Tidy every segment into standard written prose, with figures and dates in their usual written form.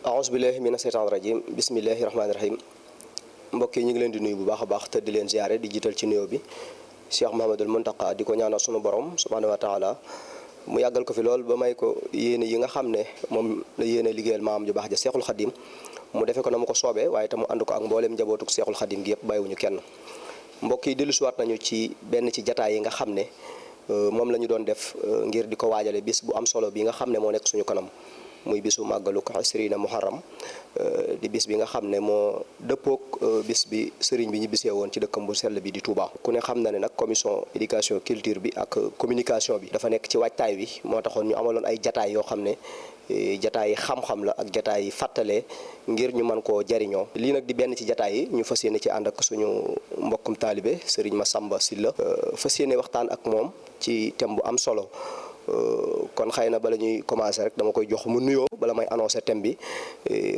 aousubillahi mina seytaan rajim bismillahi rahmaani rahim mbokk yi ñu ngi leen di nuyu bu baax a baax te di leen ziare di jiital ci nuyoo bi Cheikh Mouhamadul Mountakha di ko ñaanal sunu borom subhaanahu wa taala mu yàggal ko fi lool ba may ko yéene yi nga xam ne moom la yéene liggéeyal maam ju baax ja Seexul Xadim mu defe ko na mu ko soobee waaye te mu ànd ko ak mbooleem njabootuk Seexul Xadim gi yëpp bàyyiwuñu kenn. mbokk yi dellusiwaat nañu ci benn ci jataay yi nga xam ne moom la ñu doon def ngir di ko waajale bis bu am solo bi nga xam ne moo nekk suñu kanam muy bisu màggaluk asrina muharram di bis bi nga xam ne moo dëppook bis bi sëriñ bi ñu bisee woon ci dëkkam bu sell bi di Touba. ku ne xam na ne nag commission éducation culture bi ak communication bi dafa nekk ci waajtaay wi moo taxoon ñu amaloon ay jataay yoo xam ne jataay yi xam-xam la ak jataay yi fàttalee ngir ñu mën koo jariñoo. lii nag di benn ci jataay yi ñu fas yéene ci ànd ak suñu mbokkum taalibe sëriñ Massamba Sylla fas yéene waxtaan ak moom ci thème bu am solo. kon xëy na bala ñuy commencer rek dama koy jox mu nuyoo bala may annoncer thème bi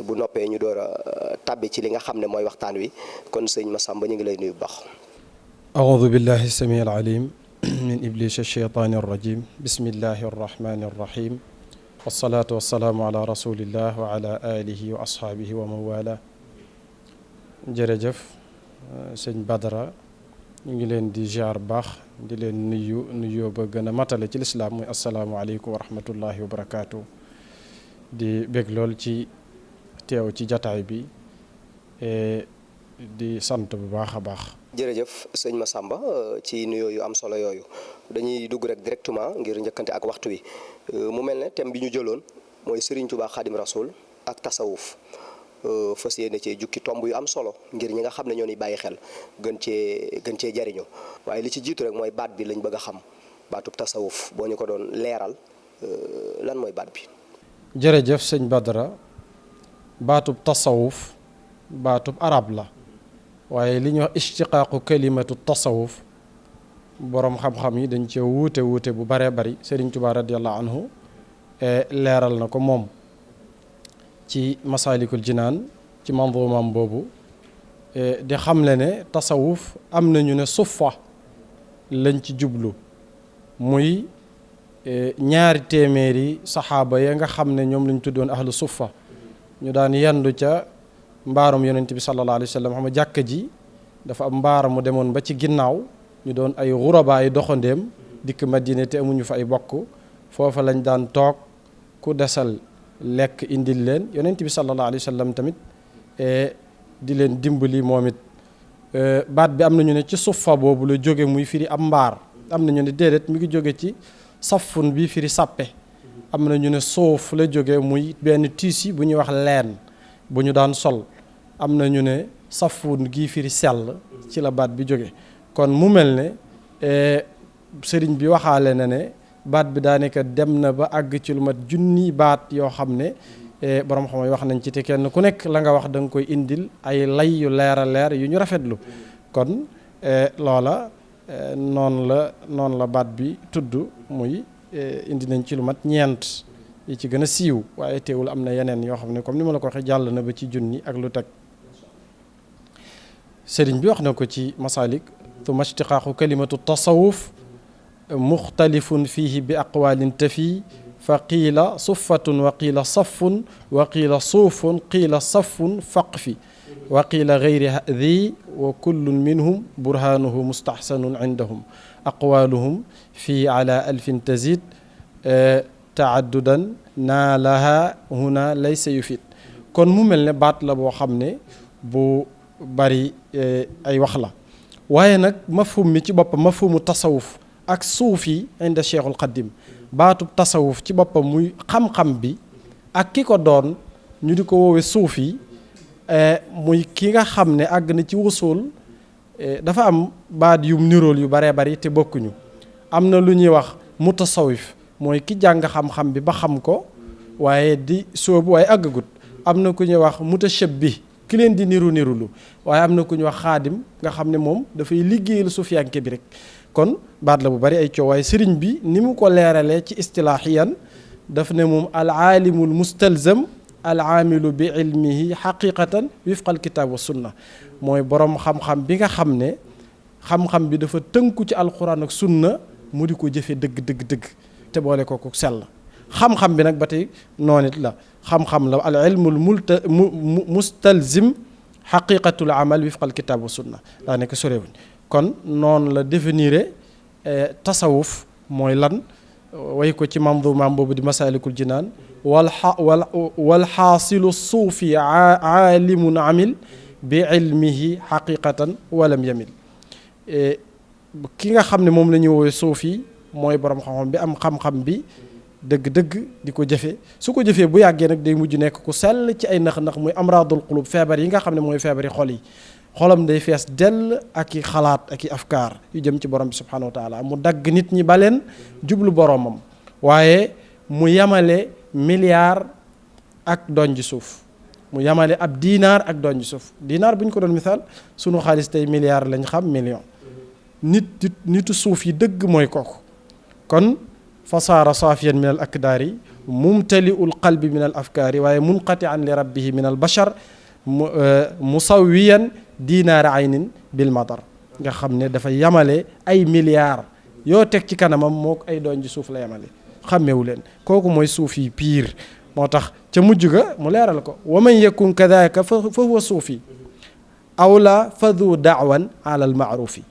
bu noppee ñu door a tàbbi ci li nga xam ne mooy waxtaan wi kon sëñ Massamba ñu ngi lay nuyu bu baax. aoudu billahi samii alalim min iblis alcheytaani arrajim bismillahi arrahmani arrahim wasalaatu wasalaamu ala rasulillah wa ala alihi wa ashaabihi wa man wala. jërëjëf sëñ Badara ñu ngi leen di ziar baax di leen nuyoo ba gën a matale ci lislaam muy asalaamualeykum wa rahmatullahi wa barakaatu. di bég lool ci teew ci jataay bi di sant bu baax a baax. jërëjëf sëñ Massamba ci nuyoo yu am solo yooyu dañuy dugg rek directement ngir njëkkante ak waxtu wi mu mel ne thème bi ñu jëloon mooy Serigne Touba Khadim Rasoul ak tasawuf fas yéene cee jukki tomb yu am solo ngir ñi nga xam ne ñoo ni bàyyi xel gën cee jariñoo waaye li ci jiitu rek mooy baat bi lañ bëgg a xam baatub tasawuf boo ñu ko doon leeral lan mooy baat bi. jërëjëf sëñ Badara baatub tasawuf baatub arab la waaye li ñuy wax ishtiqaaqu kalimatu tasawuf boroom xam-xam yi dañ cee wuute bu baree bari Serigne Touba radiyallahu anhu leeral na ko moom ci masaalikul jinaan ci manzuumam boobu di xamle ne tasawuf am nañu ne suffa lañ ci jublu muy ñaari téeméeri saxaaba ya nga xam ne ñoom lañ tuddoon ahlu suffa ñu daan yendu ca mbaarum yonent bi sallallahu alayhi wa sallam xam nga jàkka ji dafa am mbaar mu demoon ba ci ginnaaw ñu doon ay xurabaa yi doxandéem dikk Madina te amuñu fa ay bokk foofa lañ daan toog ku desal lekk indil leen yonent bi sallallahu alayhi wa sallam tamit di leen dimbali moom it baat bi am nañu ne ci suffa boobu la jóge muy firi am mbaar am nañu ne déedéet mi ngi jóge ci safun bi firi sàppe am nañu ne suuf la jóge muy benn tiisi bu ñuy wax leen bu ñu daan sol am nañu ne safun gi firi sell ci la baat bi jóge kon mu mel ne sëriñ bi waxaale na ne baat bi daanaka dem na ba àgg ci lu mat junni baat yoo xam ne borom xam wax nañ ci te kenn ku nekk la nga wax da nga koy indil ay lay yu leer a leer yu ñu rafetlu kon loola noonu la baat bi tudd muy indi nañ ci lu mat ñeent yi ci gën a siiw waaye teewul am na yeneen yoo xam ne comme ni ma la ko waxee jàll na ba ci junni ak lu teg sëriñ bi wax na ko ci masalik thumma ishtiqaaqu kalimatu tasawuf muxtalifun fihi bi aqwalin tafi fa qiila suffatun wa qiila saffun wa qiila suufun qiila saffun faqfi wa qiila gayri hadi wa kullun minhum burhanuhu mustaxsanun indahum aqwaluhum fi ala alfin tazid taaddudan naa laha huna laysa yufid kon mu mel ne baat la boo xam ne bu bari ay wax la waaye nag mafhum mi ci boppam mafhumu tasawuf ak suufi inda Cheikhul Xadim baatub tasawuf ci boppam muy xam-xam bi ak ki ko doon ñu di ko woowe suufi muy ki nga xam ne àgg na ci wusul dafa am baat yum nirool yu baree bari te bokkuñu am na lu ñuy wax mutasawif mooy ki jàng xam-xam bi ba xam ko waaye di soobu waaye àggagut am na ku ñuy wax mutashabbi ki leen di nirulu waaye am na ku ñuy wax xaadim nga xam ne moom dafay liggéeyal suufiyanke bi rek kon baat la bu bari ay coow waaye sëriñ bi ni mu ko leeralee ci istilaahiyan daf ne moom al aalimul mustalzam al aamilu bi ilmihi xaqiqatan wifqal kitaab wa sunna mooy borom xam-xam bi nga xam ne xam-xam bi dafa tënku ci alquran ak sunna mu di ko jëfe dëgg te boole ko sell xam-xam bi nag ba tey noonu it la xam-xam la al ilmul mustalzim xaqiqatul amal wifqal kitaab wa sunna daa nekk sorewuñ kon noonu la définir tasawuf mooy lan way ko ci mandumaam boobu di masaalikul jinaan wal xaasilu suufi aalimun amil bi ilmihi xaqiqatan walam yamil ki nga xam ne moom la ñuy woowee suufi mooy borom xam-xam bi am xam-xam bi dëgg-dëgg di ko jëfe su ko jëfee bu yàggee nag day mujj nekk ku sell ci ay nax-nax muy amraadul qulub feebar yi nga xam ne mooy feebari xol yi xolam day fees dell ak i xalaat ak i afkaar yu jëm ci borom bi subhanahu wa taala mu dagg nit ñi ba leen jublu boromam waaye mu yamale milliard ak donj suuf mu yamale ab diinaar ak donj suuf diinaar bu ñu ko doon misaal sunu xaalis tey milliard lañ xam million nitu suuf yi dëgg mooy kooku kon fasaara saafiyan min al akdaari mumtaliul qalbi min al afkaari waaye munqatian li rabbihi min al bashar musawiyan diinaara aynin bil madar nga xam ne dafa yamale ay milliards yoo teg ci kanamam moo ay doon ji suuf la yamale xàmmewu leen kooku mooy suuf yi piir moo tax ca mujj ga mu leeral ko wa man yakun kadaka fa huwa suufi aw la fadu daawan ala al maarufi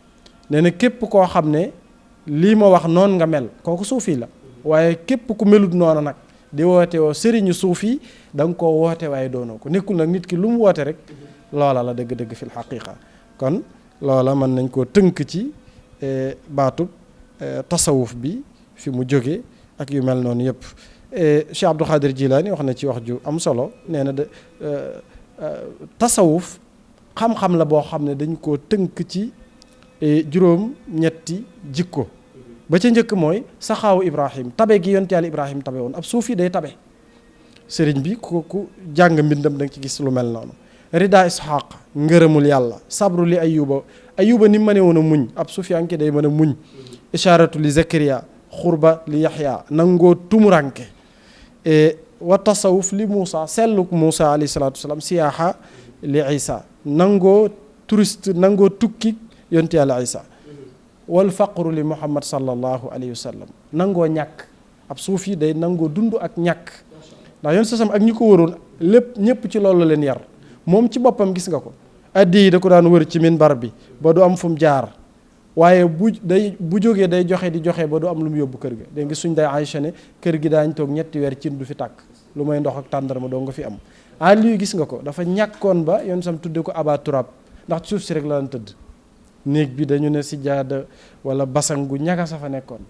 nee na képp koo xam ne lii ma wax noonu nga mel kooku suufi la waaye képp ku melut noonu nag di woote woo sëriñu suufi da nga koo woote waaye doonoo ko nekkul nag nit ki lu mu woote rek loola la dëgg-dëgg fil xaqiqa kon loola mën nañ koo tënk ci baatub tasawuf bi fi mu jóge ak yu mel noonu yëpp Cheikh Abdul Xaadir Jilaani wax na ci wax ju am solo nee na de tasawuf xam-xam la boo xam ne dañ koo tënk ci juróom ñetti jikko ba ca njëkk mooy saxaawu Ibrahim tabe gi yonent Yàlla Ibrahim tabe woon ab suufi day tabe sëriñ bi ku jàng mbindam da nga ci gis lu mel noonu rida ishaq ngërëmul yàlla sabru li ayuba ni mu mënee woon a muñ ab sufiyanke day mën a muñ isharatu li zakariya xurba li yaxya nangoo tumuranke wa tasawuf li Muusa selluk Muusa alayhi salaatu wasalaam siyaaxa li Isa nangoo touriste nangoo tukki yonent Yàlla Isa wal faqru li Muhammad sallallahu alayhi wa sallam nangoo ñàkk ab suufi day nangoo dund ak ñàkk ndax yoon sasam ak ñi ko wëroon lépp ñëpp ci loolu leen yar moom ci boppam gis nga ko addi yi da ko daan wër ci minbar bi ba du am fu mu jaar waaye bu jógee day joxe di joxe ba du am lu mu yóbbu kër ga dégg nga suñ day Aïcha ne kër gi daañ toog ñetti weer cin du fi tàkk lu may ndox ak tàndarma doo nga fi am Ali gis nga ko dafa ñàkkoon ba yoon sam tudde ko aba turab ndax ci suuf si rek la daan tëdd néeg bi dañu ne si jaada wala basang gu ñaga sa fa nekkoon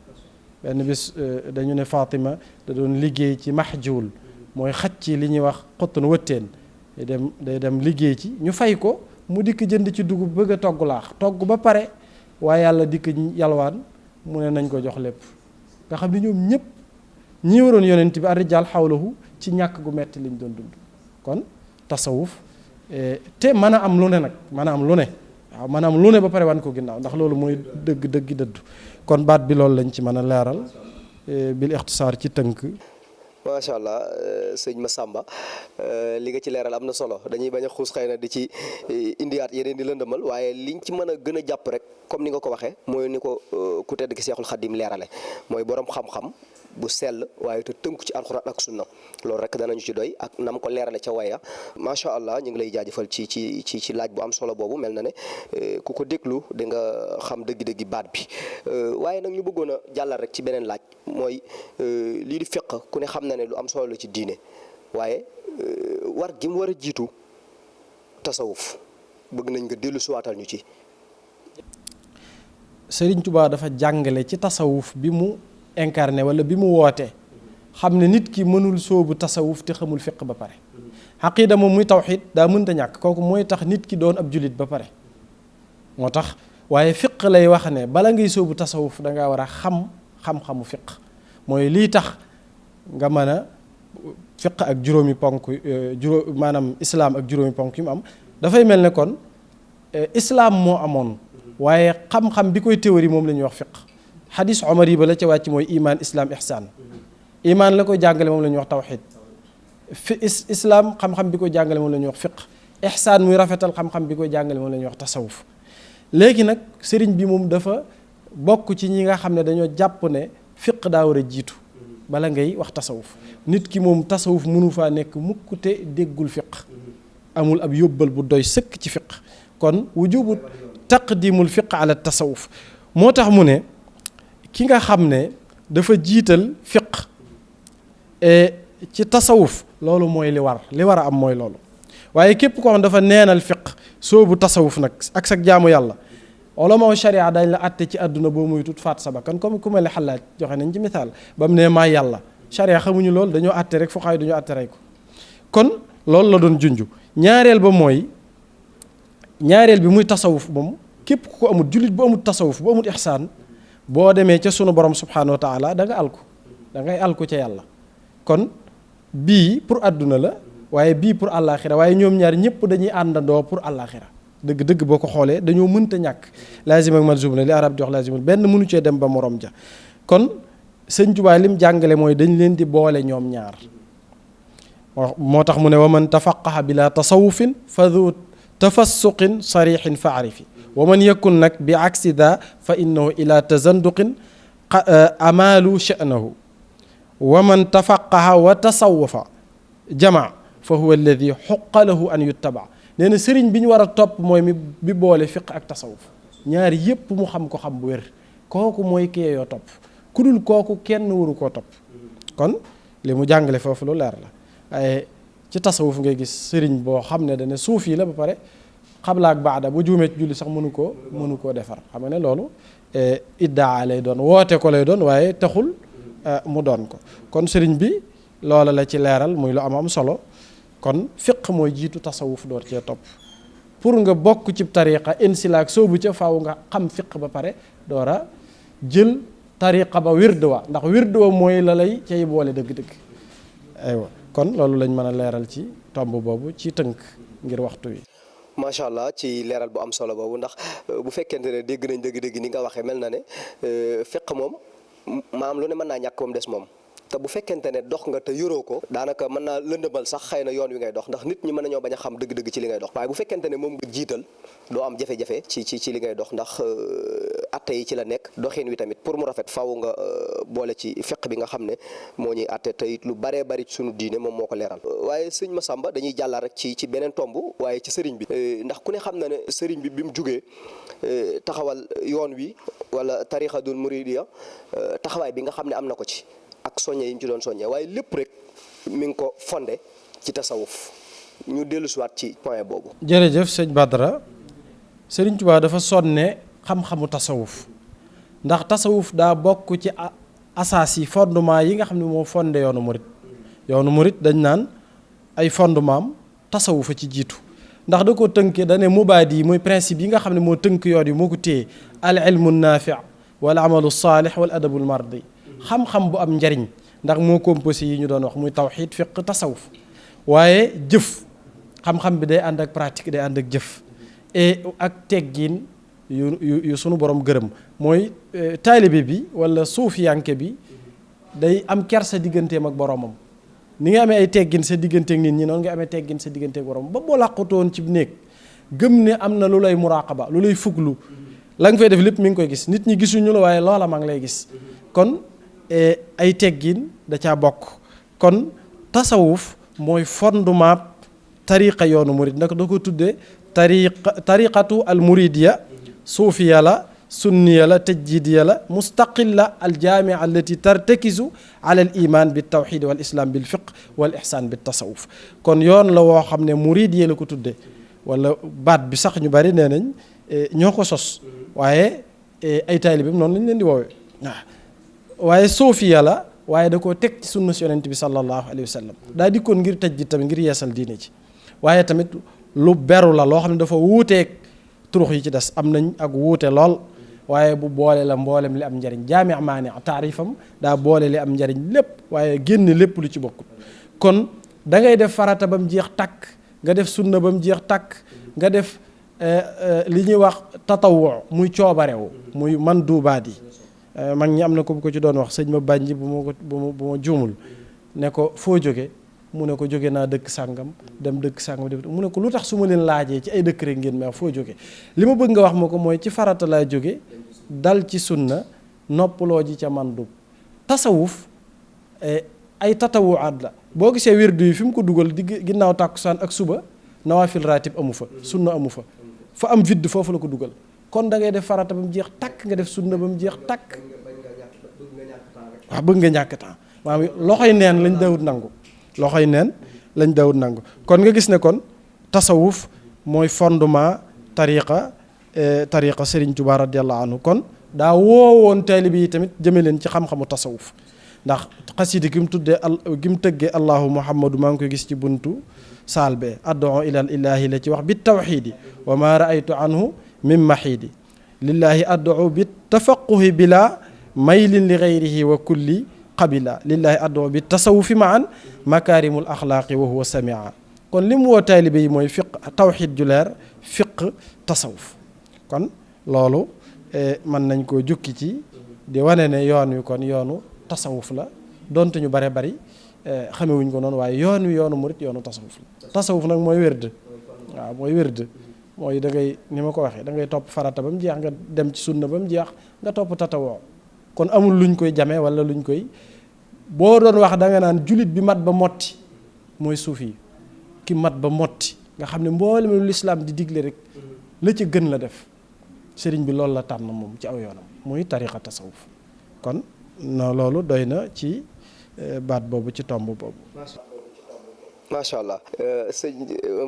benn bis dañu ne Fatima da doon liggéey ci mahjuul mooy xaj ci li ñuy wax xottun wëtteen day dem liggéey ci ñu fay ko mu dikk jënd ci dugub bëgg a togg laax togg ba pare waaye yàlla dikk yalwaan mu ne nañ ko jox lépp nga xam ne ñoom ñëpp ñi waroon yonent bi ar-rijaal xawlahu ci ñàkk gu metti liñ doon dund kon tasawuf te mën a am lu ne nag mën a am lu ne waaw mën a am lu ne ba pare wan ko ginnaaw ndax loolu mooy dëgg dëddu kon baat bi loolu lañ ci mën a leeral bil ixtisaar ci tënk. macha allah sëñ Massamba li nga ci leeral am na solo dañuy bañ a xuus xëy na di ci indiwaat yeneen di lëndëmal waaye liñ ci mën a gën a jàpp rek comme ni nga ko waxee mooy ni ko ku tedd ki Seexul Xadim leerale mooy borom xam-xam bu sell waaye te tënku ci alxuraan ak sunna loolu rek danañu ci doy ak nam ko leerale ca waya macha allah ñu ngi lay jaajëfal ci laaj bu am solo boobu mel na ne ku ko déglu di nga xam dëgg-dëggi baat bi waaye nag ñu bëggoon a jàllal rek ci beneen laaj mooy lii di fiq ku ne xam na ne lu am solo la ci diine waaye war gi mu war a jiitu tasawuf bëgg nañ nga dellu siwaatal ñu ci. Sëriñ Tuubaa dafa jàngale ci tasawuf bi mu incarné wala bi mu woote xam ne nit ki mënul sóobu tasawuf te xamul fiq ba pare xaqiida moom muy tawxiid daa mënta ñàkk kooku mooy tax nit ki doon ab jullit ba pare moo tax waaye fiq lay wax ne bala ngay sóobu tasawuf dangaa war a xam-xamu fiq mooy lii tax nga mën a fiq ak juróomi ponk maanaam islaam ak juróomi ponk yi mu am dafay mel ne kon islaam moo amoon waaye xam-xam bi koy théorie moom la ñuy wax fiq xadis omar yi ba la ca wàcc mooy iman islam ihsaan iman la koy jàngale moom la ñuy wax tawxid islaam xam-xam bi koy jàngale moom la ñuy wax fiq ihsaan muy rafetal xam-xam bi koy jàngale moom la ñuy wax tasawuf léegi nag sëriñ bi moom dafa bokk ci ñi nga xam ne dañoo jàpp ne fiq daa war a jiitu bala ngay wax tasawuf nit ki moom tasawuf mënu faa nekk mukk te déggul fiq amul ab yóbbal bu doy sëkk ci fiq kon wujubu taqdimul fiq ala tasawuf moo tax mu ne ki nga xam ne dafa jiital fiq ci tasawuf loolu mooy li war a am mooy loolu waaye képp koo xam dafa neenal fiq soobu tasawuf nag ak sa jaamu yàlla ulama sharia dañ la àtte ci àdduna boo muy tut faat sa bakkan comme ku mel ne xalaat joxe nañ ci misaal ba mu ne maa yàlla sharia xamuñu loolu dañoo àtte rek fuqahaa dañoo àtte rey ko kon loolu la doon junju ñaareel bi muy tasawuf moom képp ku ko amul jullit bu amul tasawuf bu amul ihsaan boo demee ca sunu borom subhanahu wa taala da ngay alku ca yàlla kon bii pour àdduna la waaye bii pour àllaaxira waaye ñoom ñaar ñëpp dañuy àndandoo pour àllaaxira dëgg-dëgg boo ko xoolee dañoo mënta ñàkk laazim ak malzum la li arab di wax laazimul benn mënu cee dem ba morom ja kon sëñ Tuubaa lim jàngale mooy dañ leen di boole ñoom ñaar moo tax mu ne wa man tafaqaha bila tasawufin fa du tafassuqin sarixin fa arifi wa man yakun nag bi aksi da fa innahu ila tazanduqin amaalu sha'nahu wa man tafaqaha wa tasawafa jamaa fa huwa alladi xuqa lahu an yuttaba nee na sëriñ bi ñu war a topp mooy bi boole fiq ak tasawuf ñaari yépp mu xam ko xam bu wér kooku mooy kee yoo topp ku dul kooku kenn waru koo topp kon li mu jàngale foofu lu leer la waaye ci tasawuf ngay gis sëriñ boo xam ne dane suuf yi la ba pare xabla ak baada bu juumee ci julli sax mënu koo defar xam nga ne loolu iddaa lay doon woote ko lay doon waaye taxul mu doon ko kon sëriñ bi loola la ci leeral muy lu am solo kon fiq mooy jiitu tasawuf door cee topp pour nga bokk ci tariqa insilaak soobu ca faaw nga xam fiq ba pare door a jël tariqa ba wird wa ndax wird wa mooy la lay cay boole dëgg-dëgg aywa kon loolu lañ mën a leeral ci tomb boobu ci tënk ngir waxtu wi. macha allah ci leeral bu am solo boobu ndax bu fekkente ne dégg nañ dëgg-dëgg ni nga waxee mel na ne fiq moom maam lu ne mën naa ñàkk moom des moom. te bu fekkente ne dox nga te yoroo ko daanaka mën naa lëndëmal sax xëy na yoon wi ngay dox ndax nit ñi mën nañoo bañ a xam dëgg-dëgg ci li ngay dox waaye bu fekkente ne moom nga jiital doo am jafe-jafe ci li ngay dox ndax atte yi ci la nekk doxin wi tamit pour mu rafet faaw nga boole ci fiq bi nga xam ne moo ñuy atte te it lu baree bari ci sunu diine moom moo ko leeral waaye sëñ Massamba dañuy jàllal rek ci beneen tomb waaye ci sëriñ bi ndax ku ne xam na ne sëriñ bi mu jugee taxawal yoon wi wala tariqatul muridiya taxawaay bi nga xam ne am na ko ci ak soññe yi ñu ci doon soññe waaye lépp rek mi ngi ko fondé ci tasawuf ñu dellu siwaat ci point boobu. jërëjëf sëñ Badara Sëriñ Tuubaa dafa sonne xam-xamu tasawuf ndax tasawuf daa bokk ci asaas yi fondement yi nga xam ne moo fondé yoonu murit dañ naan ay fondement am tasawuf a ci jiitu ndax da ko tënkee da ne mubaadi yi mooy principe yi nga xam ne moo tënk yoon yi moo ko téye al ilmu naafi wal amalu saalih wal adabul mardi xam-xam bu am njariñ ndax moo composé yi ñu doon wax muy tawxiid fiq tasawuf waaye jëf xam-xam bi day ànd ak pratique day ànd ak jëf ak teggin yu sunu borom gërëm mooy taalibe bi wala suufiyanke bi day am kersa digganteem ak boromam ni nga amee ay teggin sa digganteeg nit ñi noonu nga amee teggin sa digganteeg boromam ba boo làqutoon ci néeg gëm ne am na lu lay muraqaba lu lay fuglu la nga fay def lépp mi ngi koy gis nit ñi gisuñu la waaye loola maa ngi lay gis kon ay teggin da caa bokk kon tasawuf mooy fondement tariqa yoonu murid nag da ko tuddee tariqatu al muridiya suufiya la sunniya la tajdidiya la mustaqilla al jaamia allati tartakizu ala al iman bi tawxid wal islam bil fiq wal ihsan bi tasawuf kon yoon la woo xam ne muridiya la ko tuddee wala baat bi sax ñu bari nee nañ ñoo ko sos waaye ay taalibeem noonu lañ leen di woowee waaye suufiya la waaye da koo teg ci sunna yonent bi sallallahu alayhi wa sallam daa dikkoon ngir tëj tamit ngir yeesal diine ci waaye tamit lu beru la loo xam ne dafa wuuteeg turux yi ci des am nañ ak wuute lool waaye bu boole la mboolem li am njariñ jaami maani taarifam daa boole li am njariñ lépp waaye génn lépp lu ci bokkut kon da ngay def farata ba mu jeex takk nga def sunna ba mu jeex takk nga def li ñuy wax tatawu muy coobarewu muy mandubaat yi mag ñi am na ko ci doon wax sëñ ma bànji bu ma juumul ne ko foo jóge mu ne ko jóge naa dëkk sàngam dem dëkk sàngam mu ne ko lu tax su ma leen laajee ci ay dëkk rek ngeen ma foo jóge li ma bëgg nga wax ma ko mooy ci farata laa jóge dal ci sunna noppaloo ji ca mandub tasawuf ay tatawuwaat la boo gisee wirdu yi fi mu ko dugal di ginnaaw tàkkusaan ak suba nawaafil raatib amu fa sunna amu fa fa am vide foofu la ko dugal kon da ngay def farata ba mu jeex takk nga def sunna ba mu jeex takk waaw bëgg nga ñàkk temps maanaam loxoy neen lañ dawut nangu loxoy neen lañ dawut nangu kon nga gis ne kon tasawuf mooy fondement tariqa Serigne Touba radiyallahu anhu kon daa woowoon taalibe yi tamit jëme leen ci xam-xamu tasawuf ndax xasida gi mu tuddee gi mu tëggee allahu muhammadu maa ngi koy gis ci buntu saal be ad'u ilal ilahi la ci wax bi tawxiidi wa ma raaytu anhu min maxiidi lillahi ad'u bi tafaquhi bila maylin li gayrihi wa kulli qabila lillahi ad'u bi tasawufi maan makarimul axlaaqi wa huwa samia kon li mu woo taalibe yi mooy fiq tawxiid ju leer fiq tasawuf kon loolu mën nañ koo jukki ci di wane ne yoon wi kon yoonu tasawuf la donte ñu bare bari xamewuñ ko noonu waaye yoon wi yoonu murit yoonu tasawuf la tasawuf nag mooy wérd waaw mooy wérd mooy da ngay ni ma ko waxee da ngay topp farata ba mu jeex nga dem ci sunna ba mu jeex nga topp tatawoo kon amul luñ koy jamee wala luñ koy boo doon wax da nga naan julit bi mat ba motti mooy suufi ki mat ba motti nga xam ne mboolem lu lislaam di digle rek la ci gën la def sëriñ bi loolu la tànn moom ci aw yoonam muy tariqa tasawuf kon loolu doy na ci baat boobu ci tomb boobu. macha allah sëñ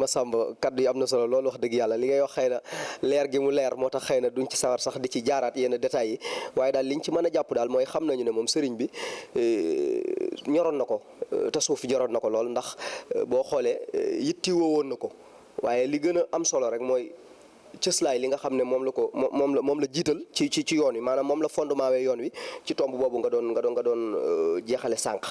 Massamba kaddu yi am na solo loolu wax dëgg yàlla li ngay wax xëy na leer gi mu leer moo tax xëy na duñ ci sawar sax di ci jaaraat yenn détails yi waaye daal liñ ci mën a jàpp daal mooy xam nañu ne moom sëriñ bi ñoroon na ko tasawuf joroon na ko lool ndax boo xoolee yittiwoo woon na ko waaye li gën a am solo rek mooy cëslaay li nga xam ne moom la jiital ci yoon wi maanaam moom la fondement wee yoon wi ci tomb boobu nga doon jeexale sànq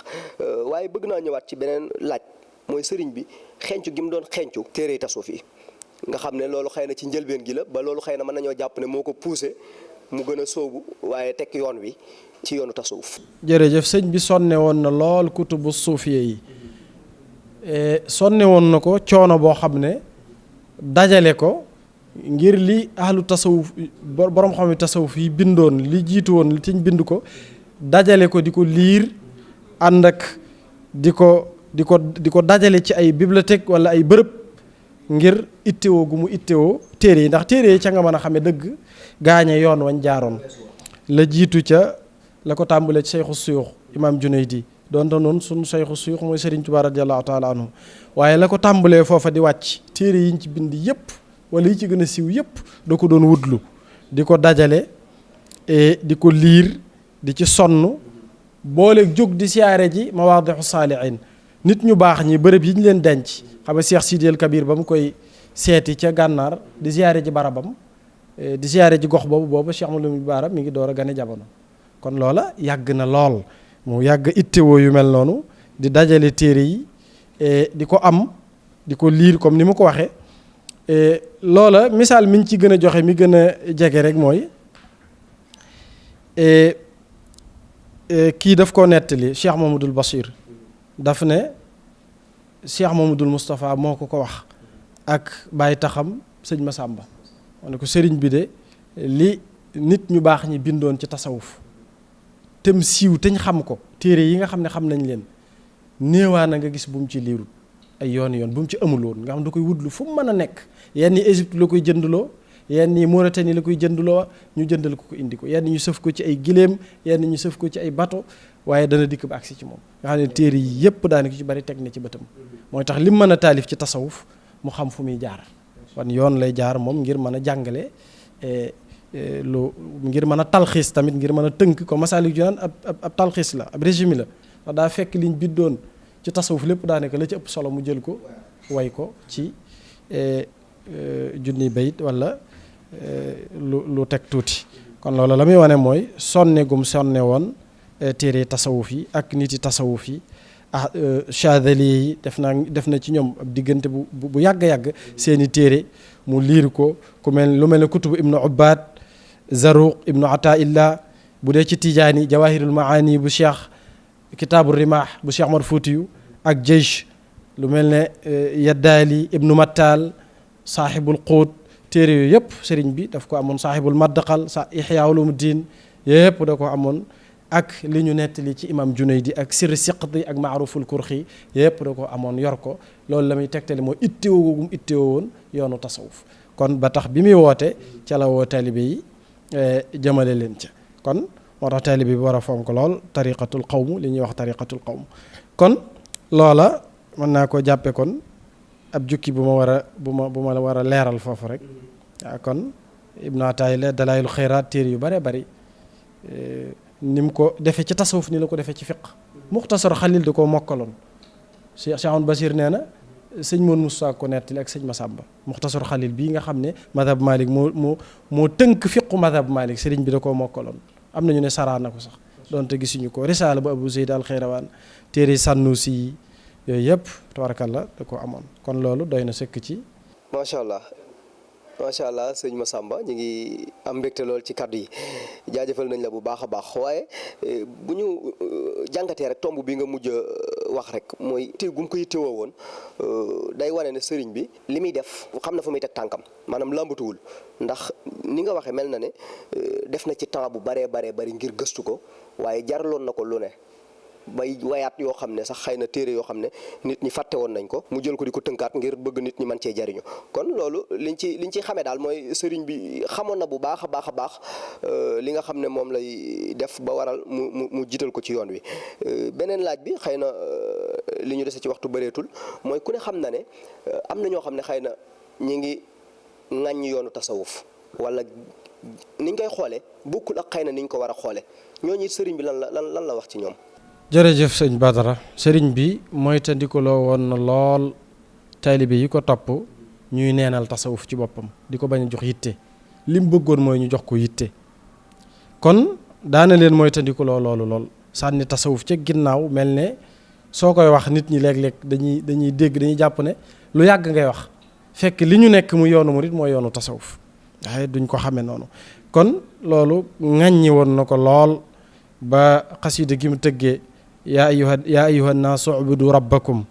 waaye bëgg naa ñëwaat ci beneen laaj mooy sëriñ bi xencu gi mu doon xencu téere tasawuf yi nga xam ne loolu xëy na ci njëlbeen gi la ba loolu xëy na mën nañoo jàpp ne moo ko poussé mu gën a sóobu waaye teg yoon wi ci yoonu tasawuf. jërëjëf sëñ bi sonne woon na lool kutubu suufiye yi sonne woon na ko coono boo xam ne dajale ko ngir li ahlu tasawuf borom xam ne tasawuf yi bindoon li jiitu woon li ci bind ko dajale ko di ko liir ànd ak di ko dajale ci ay bibliothèque wala ay bërëb ngir ittewoo gu mu ittewoo téere yi ndax téere yi ca nga mën a xame dëgg gaañe yoon wañ jaaroon la jiitu ca la ko tàmbalee ci Seyxu Suyuux imaam Junaydi doonte noonu sunu Seyxu Suyuux mooy Serigne Touba radiyallahu taala anhu waaye la ko tàmbalee foofa di wàcc téere yiñ ci bind yépp wala yi ci gën a siiw yépp da ko doon wutlu di ko dajale di ko liir di ci sonn boole jóg di siyaare ji mawaadixu saalihin nit ñu baax ñi bërëb yi ñu leen denc xam nga Cheikh Sidi El Kabir ba mu koy seeti ca gànnaar di siyaare ji barabam di siyaare ji gox boobu Cheikh Mouhamadou Bara mi ngi door a gane jamono kon loola yàgg na lool mu yàgg ittewoo yu mel noonu di dajale téere yi di ko am di ko liir comme ni mu ko waxee loola misaal mi ñu ci gën a joxe mi gën a jege rek mooy kii daf koo nettali Cheikh Mamadou Bachir daf ne Cheikh Mamadou Moustapha moo ko wax ak bàyyi taxam sëñ Massamba moo ne ko sëriñ bi de li nit ñu baax ñi bindoon ci tasawuf tem siiw te ñu xam ko téere yi nga xam ne xam nañ leen néewaa na nga gis bu mu ci liirul ay yoon bu mu ci amuloon nga xam da koy wutlu fu mu mën a nekk yenn yi Égypte la koy jëndloo yenn yi Mauritanie la koy jëndloo ñu jëndal ko indi ko yenn ñu sëf ko ci ay giléem yenn ñu sëf ko ci ay bato waaye dana dikk ba agsi ci moom nga xam ne téere yi yépp daanaka ci bari teg na ci bëtam mooy tax lim mën a taalif ci tasawuf mu xam fu muy jaar wan yoon lay jaar moom ngir mën a jàngale ngir mën a talxiis tamit ngir mën a tënk ko Masaalikul Jinaan ab talxiis la ab résumé la ndax daa fekk liñ biddoon ci tasawuf lépp daanaka la ci ëpp solo mu jël ko way ko ci junni bayit wala lu teg tuuti kon loolu la muy wane mooy sonne gum sonne woon téere tasawuf yi ak nit yi tasawuf yi Chadali yi def na ci ñoom ab diggante bu yàgg-yàgg seeni téere mu liir ko lu mel ne kutubu ibnu Ubbad Zaruq ibnu Ataillah bu dee ci Tijaani Jawahirul Maani bu Cheikh Kitaabu Rimah bu Cheikh Omar Foutiyu ak Jeysh lu mel ne Yaddaali ibnu Mattal saaxibul Quut téere yooyu yëpp sëriñ bi daf ko amoon saaxibul Maddaqal Ihya Ulumuddin yëpp da ko amoon ak li ñu nettali ci imam Junaydi ak sirri siqti ak maaruful kurxi yëpp da ko amoon yor ko loolu la muy tegtali mooy itteewoo woon yoonu tasawuf kon ba tax bi muy woote ca la woo taalibe yi jëmale leen ca kon moo tax taalibe bi war a fonk lool tariqatul qawm li ñuy wax tariqatul qawm kon loola mën naa ko jàppe kon ab jukki bu ma war a leeral foofu rek waaw kon Ibnu Ataayillah Dalaa'ilul Xayraat téere yu bare bari ni mu ko defee ci tasawuf ni la ko defee ci fiq Muxtasar Xalil da koo mokkaloon Cheikh Ahmad Basir nee na sëñ Moon Musaa ko nettali ak sëñ Masamba Muxtasar Xalil bii nga xam ne madhab Malik moo tënk fiqu madhab Malik sëriñ bi da koo mokkaloon am nañu ne saraa na ko sax donte gisuñu ko risaala bu Abu Zayd al-Xayrawaan téere Sannusi yi yooyu yëpp tabarakallah da ko amoon kon loolu doy na sëkk ci macha allah sëñ Massamba ñu ngi am mbégte lool ci kàddu yi jaajëfal nañ la bu baax a baax waaye bu ñu jàngatee rek tomb bi nga mujj wax rek mooy te gum ko yittewoo woon day wane ne sëriñ bi li muy def xam na fu muy teg tànkam maanaam làmbatuwul ndax ni nga waxee mel na ne def na ci temps bu baree bari ngir gëstu ko waaye jaraloon na ko lu ne bay wayaat yoo xam ne sax xëy na téere yoo xam ne nit ñi fàtte woon nañ ko mu jël ko di ko tënkaat ngir bëgg nit ñi mën cee jariñu kon loolu liñ ci xamee daal mooy sëriñ bi xamoon na bu baax a baax li nga xam ne moom lay def ba waral mu jiital ko ci yoon wi beneen laaj bi xëy na li ñu dese ci waxtu bëreetul mooy ku ne xam na ne am na ñoo xam ne xëy na ñi ngi ŋàññ yoonu tasawuf wala niñ koy xoolee bokkul ak xëy na niñ ko war a xoole ñooñu sëriñ bi lan la wax ci ñoom. jërëjëf sëñ Badara sëriñ bi mooy tandikuloo woon na lool taalibe yi ko topp ñuy neenal tasawuf ci boppam di ko bañ a jox yitte li mu bëggoon mooy ñu jox ko yitte kon daana leen mooy tandikuloo loolu lool sànni tasawuf ca ginnaaw mel ne soo koy wax nit ñi léeg-léeg dañuy dégg dañuy jàpp ne lu yàgg ngay wax fekk li ñu nekk mu yoonu murit mooy yoonu tasawuf waaye duñ ko xamee noonu kon loolu ŋàññi woon na ko lool ba xasida gi mu tëggee yaa ayyuha nnaasu ubudu rabbakum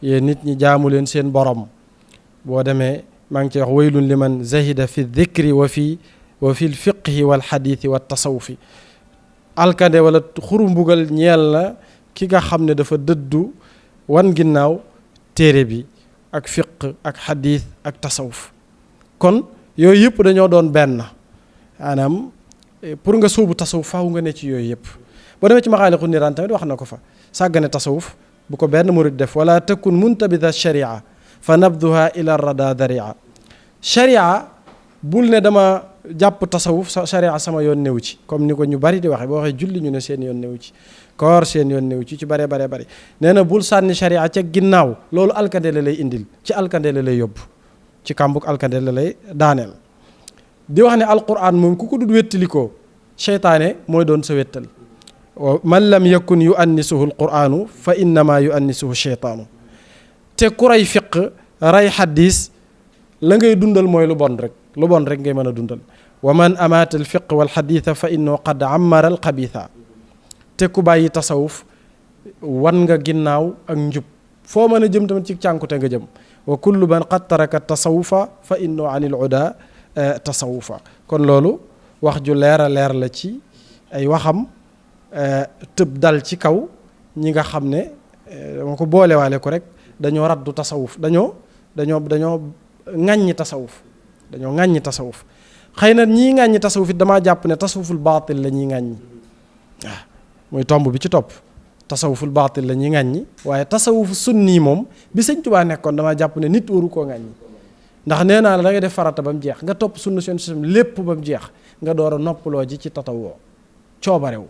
yéen nit ñi jaamu leen seen borom boo demee maa ngi ci wax waylun liman zahida fi dhikri wa fi lfiqhi walxadithi wa tasawufi alkande wala xuru mbugal ñeel na ki nga xam ne dafa dëddu wan ginnaaw téere bi ak fiq ak xadith ak tasawuf kon yooyu yëpp dañoo doon benn maanaam pour nga sóobu tasawuf faaw nga ne ci yooyu yëpp boo demee ci maxaaliqu niraan tamit wax na ko fa sàggane tasawuf bu ko benn murid def wala takun muntabida sharia fa nabduha ila rada daria sharia bul ne dama jàpp tasawuf sharia sama yoon newu ci comme ni ko ñu bari di waxe boo waxee julli ñu ne seen yoon newu ci koor seen yoon newu ci bare bari nee na bul sànni sharia ca ginnaaw loolu alkande la lay indil ci alkande la lay yóbbu ci kàmbuk alkande la lay daaneel di wax ne alquran moom ku ko dul wettalikoo seytaane mooy doon sa wettal man lam yakun yu annisuhu alquranu fa innama yu annisuhu sheytaanu te ku ray fiq ray xadis la ngay dundal mooy lu bon rek ngay mën a dundal wa man amaata al fiq wal xaditha fa innahu qad ammara al xabitha te ku bàyyi tasawuf wan nga ginnaaw ak njub foo mën a jëm tamit ci cànkute nga jëm wa kullu man qad taraka tasawufa fa innahu anil uda tasawufa kon loolu wax ju leer a leer la ci ay waxam tëb dal ci kaw ñi nga xam ne dama ko boolewaale ko rek dañoo raddu tasawuf dañoo ŋàññi tasawuf xëy na ñii ŋàññi tasawuf it damaa jàpp ne tasawuful baatil la ñuy ŋàññi waaw muy tomb bi ci topp tasawuful baatil la ñuy ŋàññi waaye tasawufu sunni moom bi Sëñ Tuubaa nekkoon damaa jàpp ne nit waru koo ŋàññi ndax nee naa la da ngay def farata ba mu jeex nga topp sunna seen système lépp ba mu jeex nga door a noppaloo ji ci tatawoo coobarewu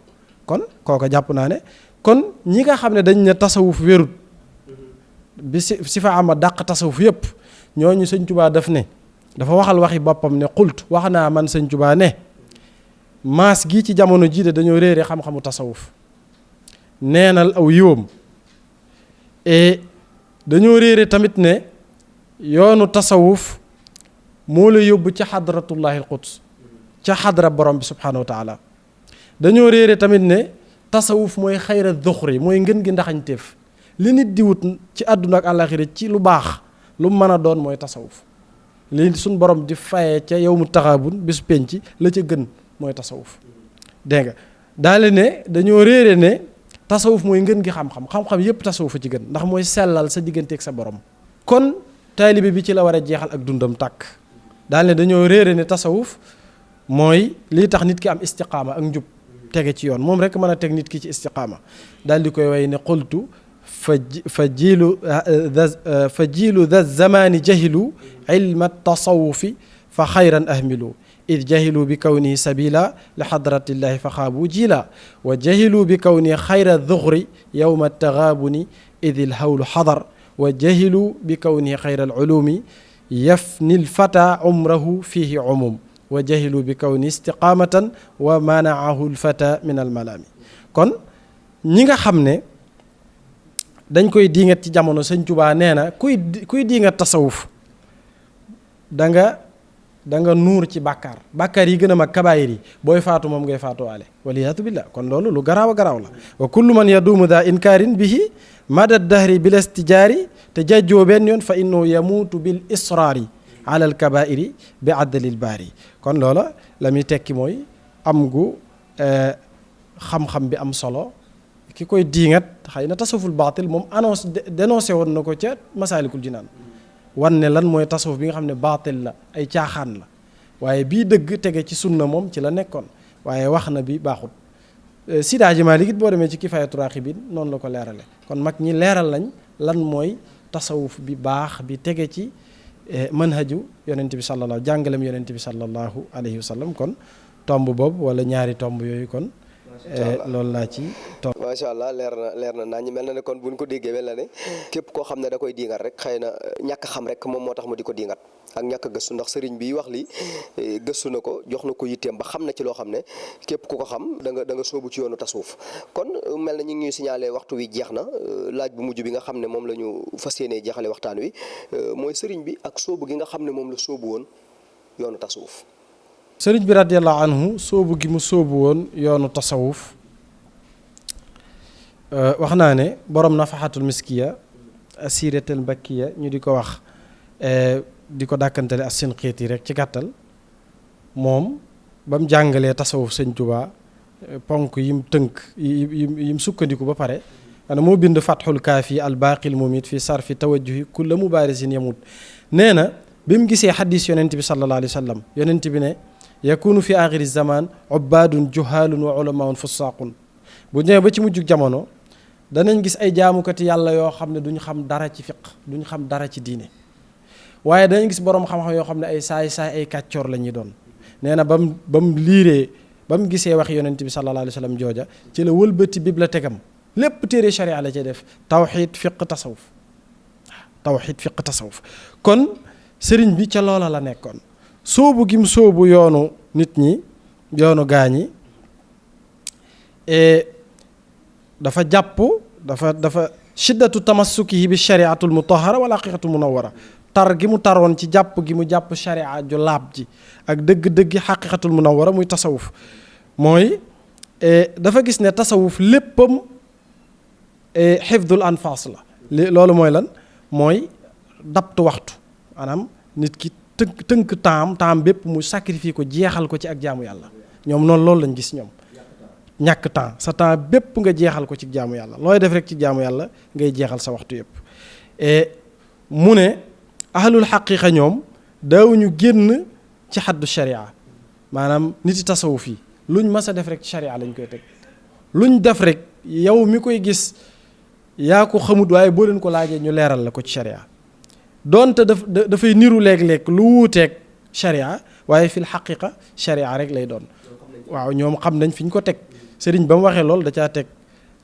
kon kooka jàpp naa ne kon ñi nga xam ne dañ ne tasawuf wérut bi si fa ama dàq tasawuf yëpp ñooñu Sëñ Tuubaa daf ne dafa waxal waxi boppam ne xult wax naa man Sëñ Tuubaa ne maas gii ci jamono jii de dañoo réere xam-xamu tasawuf neenal aw yiwam et dañoo réere tamit ne yoonu tasawuf moo la yóbbu ca xadratullahi alquds ca xadra borom bi subhanahu wa taala dañoo réere tamit ne tasawuf mooy xayra duxri mooy ngën gi ndaxañteef li nit di wut ci àdduna ak àllaaxira ci lu baax lu mën a doon mooy tasawuf li suñ borom di fayee ca yow mu taxaabun bis penc la ca gën mooy tasawuf dégg nga daale ne dañoo réere ne tasawuf mooy ngën gi xam-xam xam-xam yépp tasawuf ci gën ndax mooy sellal sa digganteeg sa borom. kon taalibe bi ci la war a jeexal ak dundam tàkk daal ne dañoo réere ne tasawuf mooy lii tax nit ki am istiqaama ak njub tege ci yoon moom rek mën a teg nit ki ci istiqaama daal di koy way ne qultu fa jiilu da zamani jahilu ilma tasawufi fa xayran ahmilu id jahilu bi kawnihi sabila li xadratillahi fa xaabu jila wa jahilu bi kawnihi xayra duxri yowma taxaabuni id il hawlu xadar wa jahilu bi kawnihi xayra alulumi yafni lfata umrahu fihi umum wa jahilu bi kawni istiqaamatan wa manaahu lfata min almalami. kon ñi nga xam ne dañ koy diingat ci jamono Sëñ Tuubaa nee na kuy diingat tasawuf da nga nuur ci bàkkaar yi gën a mag kabaayir yi booy faatu moom ngay faatuwaale waliyaatu billah. kon loolu lu garaaw a garaaw la. wa kullu man yaduumu daa inkaarin bihi mada dahri bil istijaari te jajjoo benn yoon fa innahu yamuutu bil israari ala al kabairi bi addalil baari. kon loola la muy tekki mooy am gu xam-xam bi am solo ki koy diingat xëy na tasawuful baatil moom dénoncé woon na ko ca masaalikul jinaan wan ne lan mooy tasawuf bi nga xam ne baatil la ay caaxaan la waaye bii dëgg tege ci sunna moom ci la nekkoon waaye wax na bi baaxut. Seydi Hadji Malick it boo demee ci Kifaayatu Raaxibiin noonu la ko leerale kon mag ñi leeral lañ lan mooy tasawuf bi baax bi tege ci manhaju yonent bi sallallahu jàngalem yonent bi sallallahu alayhi wa sallam. kon tomb boobu wala ñaari tomb yooyu kon loolu laa ci tomb. macha allah leer na naa ñu mel na ne kon buñ ko déggee mel na ne képp koo xam ne da koy diingat rek xëy na ñàkk xam rek moom moo tax mu di ko diingat ak ñàkk gëstu ndax sëriñ bi wax li gëstu na ko jox na ko yitteem ba xam na ci loo xam ne képp ku ko xam da nga sóobu ci yoonu tasawuf. kon mel na ñu ngi ñuy signalé waxtu wi jeex na laaj bu mujj bi nga xam ne moom la ñu fas yéenee jeexale waxtaan wi mooy sëriñ bi ak sóobu gi nga xam ne moom la sóobu woon yoonu tasawuf. sëriñ bi radiyallahu anhu sóobu gi mu sóobu woon yoonu tasawuf wax naa ne borom nafaxatul miskiya asiratul mbakkiya ñu di ko wax di ko dàkkantale as Sinqiiti rek ci gàttal moom ba mu jàngalee tasawuf Sëñ Tuubaa ponk yim tënk yim sukkandiku ba pare xanaa moo bind Fatxul Kaafi al baaqil mumit fi sarfi tawajjuhi kulla mubaarisin yamut. nee na bi mu gisee xadis yonent bi sallallahu alayhi wa sallam yonent bi ne yakunu fi axiri zaman ubbaadun juhaalun wa ulamaun fusaaqun bu ñëwee ba ci mujjug jamono danañ gis ay jaamukati yàlla yoo xam ne duñ xam dara ci fiq duñ xam dara ci diine waaye danañ gis boroom xam-xam yoo xam ne ay saay-saay ay kàccoor la ñuy doon. nee na ba mu liiree ba mu gisee wax yonent bi sallallahu alayhi wa sallam jooja ci la wëlbati bibliothèque am lépp téere sharia la ci def tawxiid fiq tasawuf kon sëriñ bi ca loola la nekkoon sóobu gim sóobu yoonu nit ñi yoonu gaañi dafa jàpp dafa shiddatu tamassukihi bi shariatul mutahara wala haqiqatul munawwara tar gi mu taroon ci jàpp gi mu jàpp sharia ju laab ji ak dëgg-dëggi haqiqatul munawwara muy tasawuf mooy dafa gis ne tasawuf léppam xifdul anfas la loolu mooy lan mooy dabtu waxtu maanaam nit ki tënk temps bépp mu sacrifier ko jeexal ko ci ak jaamu yàlla ñoom noonu loolu lañ gis ñoom ñàkk temps sa temps bépp nga jeexal ko ci jaamu yàlla looy def rek ci jaamu yàlla ngay jeexal sa waxtu yëpp mu ne ahlul xaqiqa ñoom daawuñu génn ci xaddu sharia maanaam nit yi tasawuf yi luñ mas a def rek ci sharia lañ koy teg luñ def rek yow mi koy gis yaa ko xamut waaye boo leen ko laajee ñu leeral la ko ci sharia doonte dafay niru léeg-léeg lu wuuteeg sharia waaye fil xaqiqa sharia rek lay doon waaw ñoom xam nañ fi ñu ko teg sëriñ ba mu waxee lool da caa teg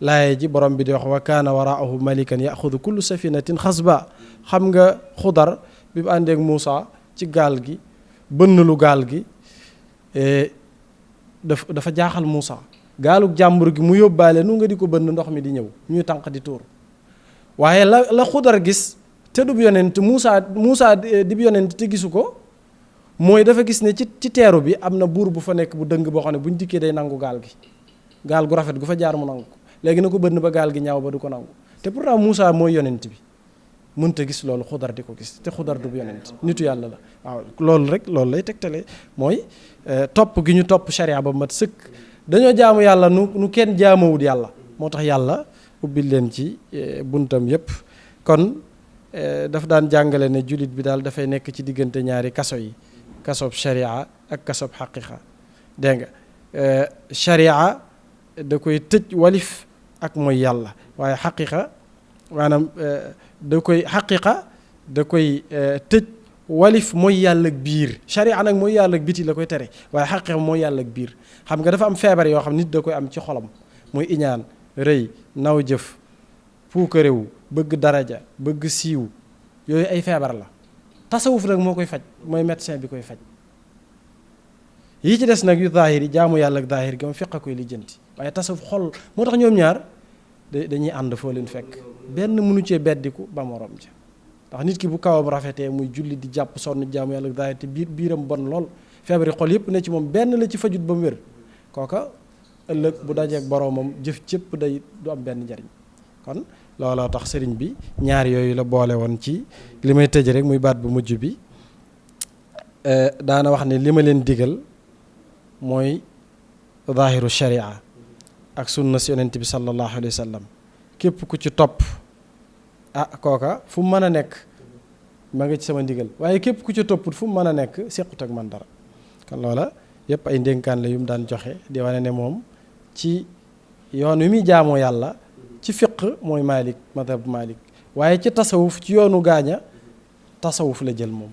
laaye ji borom bi di wax wa kaana waraahu malikan yaxudu kullu safinatin xasba xam nga xudar bi mu àndeek Muusa ci gaal gi bënn lu gaal gi dafa jaaxal Muusa gaalug jàmbur gi mu yóbbaale nu nga di ko bënn ndox mi di ñëw ñuy tànq di tuur waaye la xudar gis te du yonent Muusa di yonent te gisu ko mooy dafa gis ne ci teeru bi am na buur bu fa nekk bu dëng boo xam ne buñ dikkee day nangu gaal gi gaal gu rafet gu fa jaar mu nangu ko léegi na ko bënn ba gaal gi ñaaw ba du ko nangu te pourtant Muusa mooy yonent bi mënta gis loolu xudar di ko gis te xudar du yonent nitu yàlla la waaw loolu rek loolu lay tegtale mooy topp gi ñu topp sharia ba mat sëkk dañoo jaamu yàlla nu kenn jaamawut yàlla moo tax yàlla ubbil leen ci buntam yépp kon daf daan jàngale ne jullit bi daal dafay nekk ci diggante ñaari kaso yi kasob sharia ak kasob xaqiqa dégg nga sharia da koy tëj walif ak mooy yàlla waaye xaqiqa maanaam xaqiqa da koy tëj walif mooy yàlla ak biir sharia nag mooy yàlla ak biti la koy tere waaye xaqiqa mooy yàlla ak biir xam nga dafa am feebar yoo xam nit da koy am ci xolam muy iñaan rëy naw jëf puukarewu bëgg daraja bëgg siiw yooyu ay feebar la tasawuf nag moo koy faj mooy médecin bi koy faj yi ci des nag yu zaahir yi jaamu yàlla ak zaahir gi moom fiq a koy lijjanti waaye tasawuf xol moo tax ñoom ñaar dañuy ànd foo leen fekk benn mënu cee beddiku ba morom ja ndax nit ki bu kawam rafetee muy julli di jàpp sonn jaamu yàlla ak zaahir te biiram bon lool feebari xol yépp ne ci moom benn la ci fajut ba mu wér kooka ëllëg bu dajeek boroomam jëf cëpp day du am benn njariñ kon looloo tax sëriñ bi ñaar yooyu la boole woon ci li may tëj rek muy baat bu mujj bi daana wax ne li ma leen digal mooy zaahiru sharia ak sunna si yonent bi sallallahu alayhi wa sallam képp ku ci topp kooka fu mu mën a nekk ma nga ci sama ndigal waaye képp ku ci topput fu mu mën a nekk sequt ak man dara kon loola yépp ay ndénkaan la yu mu daan joxe di wane ne moom ci yoon wi muy jaamoo yàlla ci fiq mooy Malik madhab Malik waaye ci tasawuf ci yoonu gaaña tasawuf la jël moom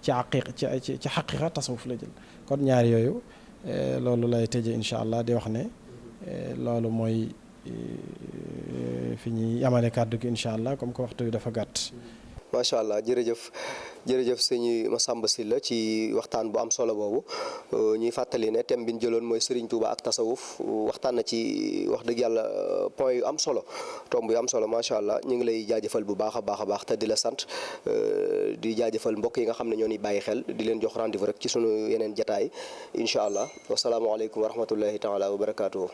ci xaqiqa tasawuf la jël kon ñaar yooyu loolu lay tëje incha allah di wax ne loolu mooy fi ñuy yamale kàddu gi incha allah comme que waxtu bi dafa gàtt. macha allah jërëjëf sëñ Massamba Sylla ci waxtaan bu am solo boobu ñuy fàttali ne thème bi ñu jëloon mooy Serigne Touba ak tasawuf waxtaan na ci wax dëgg yàlla point yu am solo tomb yu am solo macha allah ñu ngi lay jaajëfal bu baax a baax te di la sant di jaajëfal mbokk yi nga xam ne ñoo ni bàyyi xel di leen jox rendez-vous rek ci sunu yeneen jataay incha allah wasalaamualeykum wa rahmatullahi taala wa barakaatuhu.